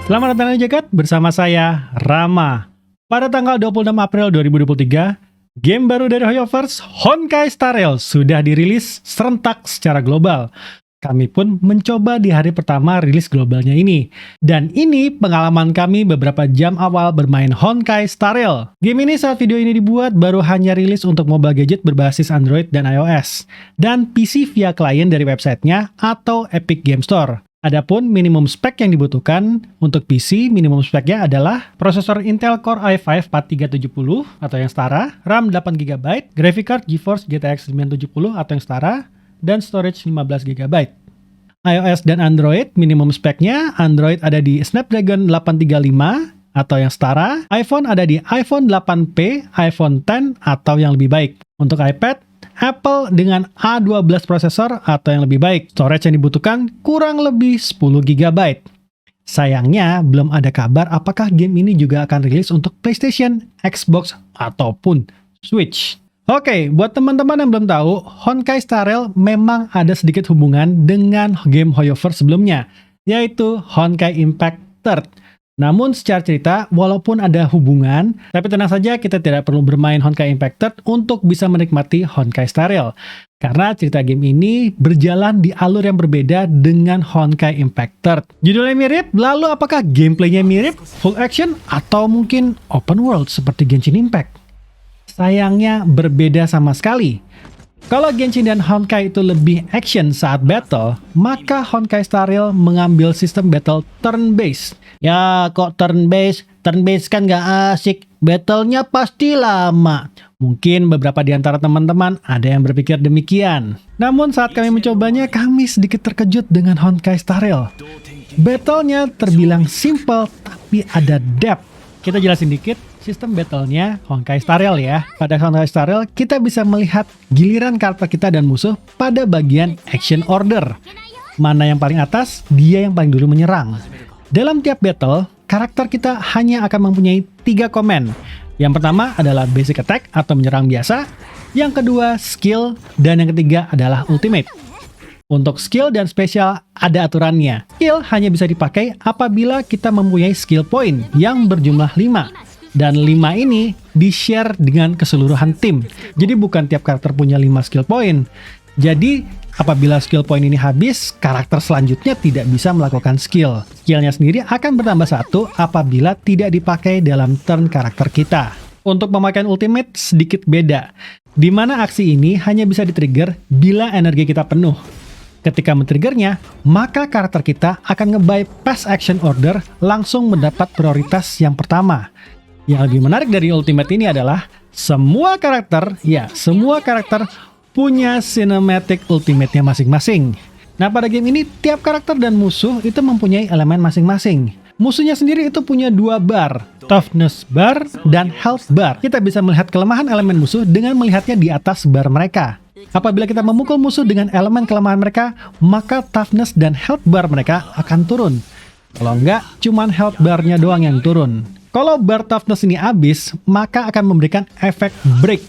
Selamat datang di Jagat bersama saya, Rama. Pada tanggal 26 April 2023, game baru dari Hoyoverse, Honkai Star Rail, sudah dirilis serentak secara global. Kami pun mencoba di hari pertama rilis globalnya ini. Dan ini pengalaman kami beberapa jam awal bermain Honkai Star Rail. Game ini saat video ini dibuat baru hanya rilis untuk mobile gadget berbasis Android dan iOS. Dan PC via klien dari websitenya atau Epic Game Store. Adapun minimum spek yang dibutuhkan untuk PC, minimum speknya adalah prosesor Intel Core i5 4370 atau yang setara, RAM 8GB, graphic card GeForce GTX 970 atau yang setara, dan storage 15GB. iOS dan Android, minimum speknya, Android ada di Snapdragon 835 atau yang setara, iPhone ada di iPhone 8P, iPhone X atau yang lebih baik. Untuk iPad, Apple dengan A12 prosesor atau yang lebih baik. Storage yang dibutuhkan kurang lebih 10GB. Sayangnya, belum ada kabar apakah game ini juga akan rilis untuk PlayStation, Xbox, ataupun Switch. Oke, buat teman-teman yang belum tahu, Honkai Star Rail memang ada sedikit hubungan dengan game Hoyoverse sebelumnya, yaitu Honkai Impact Third. Namun secara cerita, walaupun ada hubungan, tapi tenang saja kita tidak perlu bermain Honkai Impact Third untuk bisa menikmati Honkai Star Rail. Karena cerita game ini berjalan di alur yang berbeda dengan Honkai Impact Third. Judulnya mirip, lalu apakah gameplaynya mirip, full action, atau mungkin open world seperti Genshin Impact? Sayangnya berbeda sama sekali. Kalau Genshin dan Honkai itu lebih action saat battle, maka Honkai Star Rail mengambil sistem battle turn-based. Ya, kok turn-based? Turn-based kan nggak asik. Battle-nya pasti lama. Mungkin beberapa di antara teman-teman ada yang berpikir demikian. Namun saat kami mencobanya, kami sedikit terkejut dengan Honkai Star Rail. Battle-nya terbilang simple, tapi ada depth. Kita jelasin dikit sistem battle-nya Honkai Star Rail ya. Pada Honkai Star Rail, kita bisa melihat giliran karakter kita dan musuh pada bagian action order. Mana yang paling atas, dia yang paling dulu menyerang. Dalam tiap battle, karakter kita hanya akan mempunyai 3 komen. Yang pertama adalah basic attack atau menyerang biasa. Yang kedua, skill. Dan yang ketiga adalah ultimate. Untuk skill dan spesial ada aturannya. Skill hanya bisa dipakai apabila kita mempunyai skill point yang berjumlah 5. Dan 5 ini di-share dengan keseluruhan tim. Jadi bukan tiap karakter punya 5 skill point. Jadi apabila skill point ini habis, karakter selanjutnya tidak bisa melakukan skill. Skillnya sendiri akan bertambah 1 apabila tidak dipakai dalam turn karakter kita. Untuk pemakaian ultimate sedikit beda, di mana aksi ini hanya bisa di-trigger bila energi kita penuh. Ketika men-triggernya, maka karakter kita akan nge-bypass action order langsung mendapat prioritas yang pertama. Yang lebih menarik dari ultimate ini adalah semua karakter punya cinematic ultimate-nya masing-masing. Nah, pada game ini tiap karakter dan musuh itu mempunyai elemen masing-masing. Musuhnya sendiri itu punya 2 bar, toughness bar dan health bar. Kita bisa melihat kelemahan elemen musuh dengan melihatnya di atas bar mereka. Apabila kita memukul musuh dengan elemen kelemahan mereka, maka toughness dan health bar mereka akan turun. Kalau enggak, cuman health barnya doang yang turun. Kalau bar toughness ini habis, maka akan memberikan efek break,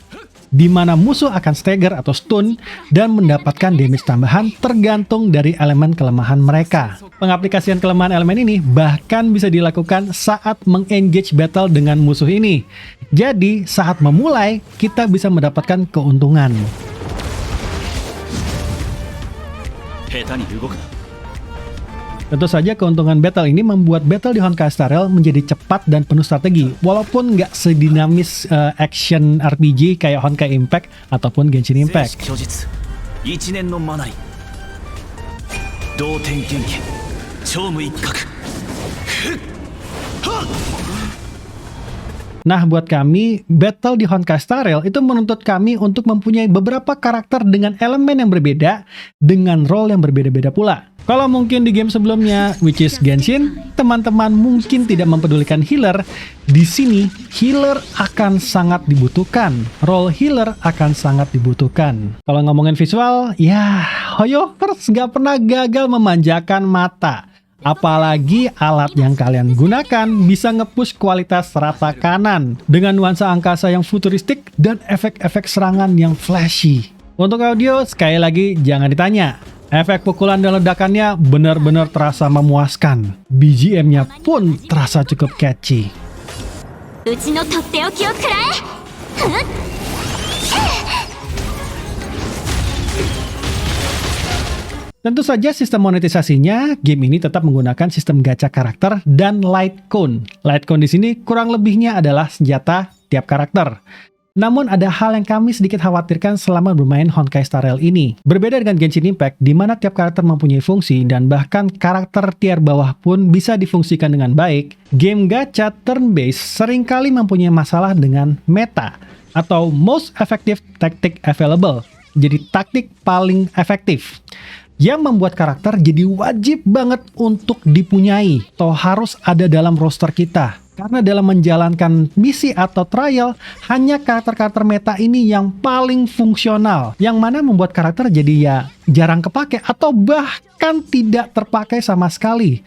di mana musuh akan stagger atau stun dan mendapatkan damage tambahan tergantung dari elemen kelemahan mereka. Pengaplikasian kelemahan elemen ini bahkan bisa dilakukan saat mengengage battle dengan musuh ini. Jadi, saat memulai, kita bisa mendapatkan keuntungan. Tentu saja keuntungan battle ini membuat battle di Honkai Star Rail menjadi cepat dan penuh strategi, walaupun nggak sedinamis action RPG kayak Honkai Impact ataupun Genshin Impact. Nah, buat kami, battle di Honkai Star Rail itu menuntut kami untuk mempunyai beberapa karakter dengan elemen yang berbeda, dengan role yang berbeda-beda pula. Kalau mungkin di game sebelumnya, which is Genshin, teman-teman mungkin tidak mempedulikan healer. Di sini, healer akan sangat dibutuhkan. Role healer akan sangat dibutuhkan. Kalau ngomongin visual, ya, Hoyoverse nggak pernah gagal memanjakan mata. Apalagi alat yang kalian gunakan bisa nge-push kualitas rata kanan dengan nuansa angkasa yang futuristik dan efek-efek serangan yang flashy. Untuk audio, sekali lagi jangan ditanya. Efek pukulan dan ledakannya benar-benar terasa memuaskan. BGM-nya pun terasa cukup catchy. うちのとっておきをくらえ。Tentu saja sistem monetisasinya, game ini tetap menggunakan sistem gacha karakter dan light cone. Light cone di sini kurang lebihnya adalah senjata tiap karakter. Namun ada hal yang kami sedikit khawatirkan selama bermain Honkai Star Rail ini. Berbeda dengan Genshin Impact, di mana tiap karakter mempunyai fungsi dan bahkan karakter tier bawah pun bisa difungsikan dengan baik, game gacha turn-based seringkali mempunyai masalah dengan meta atau most effective tactic available. Jadi taktik paling efektif yang membuat karakter jadi wajib banget untuk dipunyai atau harus ada dalam roster kita. Karena dalam menjalankan misi atau trial, hanya karakter-karakter meta ini yang paling fungsional. Yang mana membuat karakter jadi ya jarang kepake atau bahkan tidak terpakai sama sekali.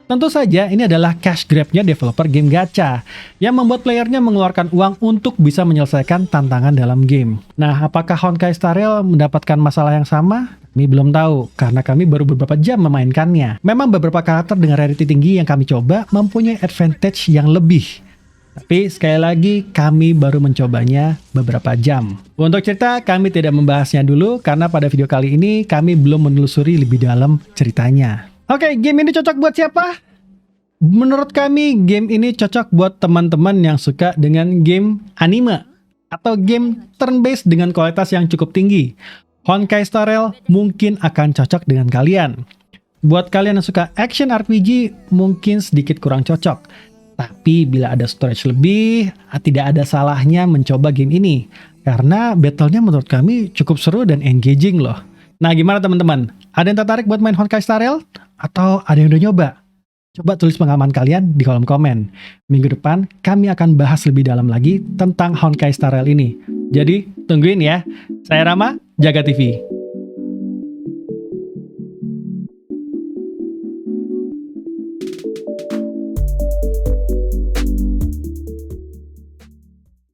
Tentu saja ini adalah cash grab-nya developer game gacha yang membuat playernya mengeluarkan uang untuk bisa menyelesaikan tantangan dalam game. Nah, apakah Honkai Star Rail mendapatkan masalah yang sama? Kami belum tahu, karena kami baru beberapa jam memainkannya. Memang beberapa karakter dengan rarity tinggi yang kami coba mempunyai advantage yang lebih. Tapi sekali lagi, kami baru mencobanya beberapa jam. Untuk cerita, kami tidak membahasnya dulu, karena pada video kali ini kami belum menelusuri lebih dalam ceritanya. Oke, game ini cocok buat siapa? Menurut kami, game ini cocok buat teman-teman yang suka dengan game anime atau game turn-based dengan kualitas yang cukup tinggi. Honkai Star Rail mungkin akan cocok dengan kalian. Buat kalian yang suka action RPG, mungkin sedikit kurang cocok. Tapi bila ada storage lebih, tidak ada salahnya mencoba game ini. Karena battle-nya menurut kami cukup seru dan engaging loh. Nah, gimana teman-teman? Ada yang tertarik buat main Honkai Star Rail? Atau ada yang udah nyoba? Coba tulis pengalaman kalian di kolom komen. Minggu depan, kami akan bahas lebih dalam lagi tentang Honkai Star Rail ini. Jadi, tungguin ya. Saya Rama, Jaga TV.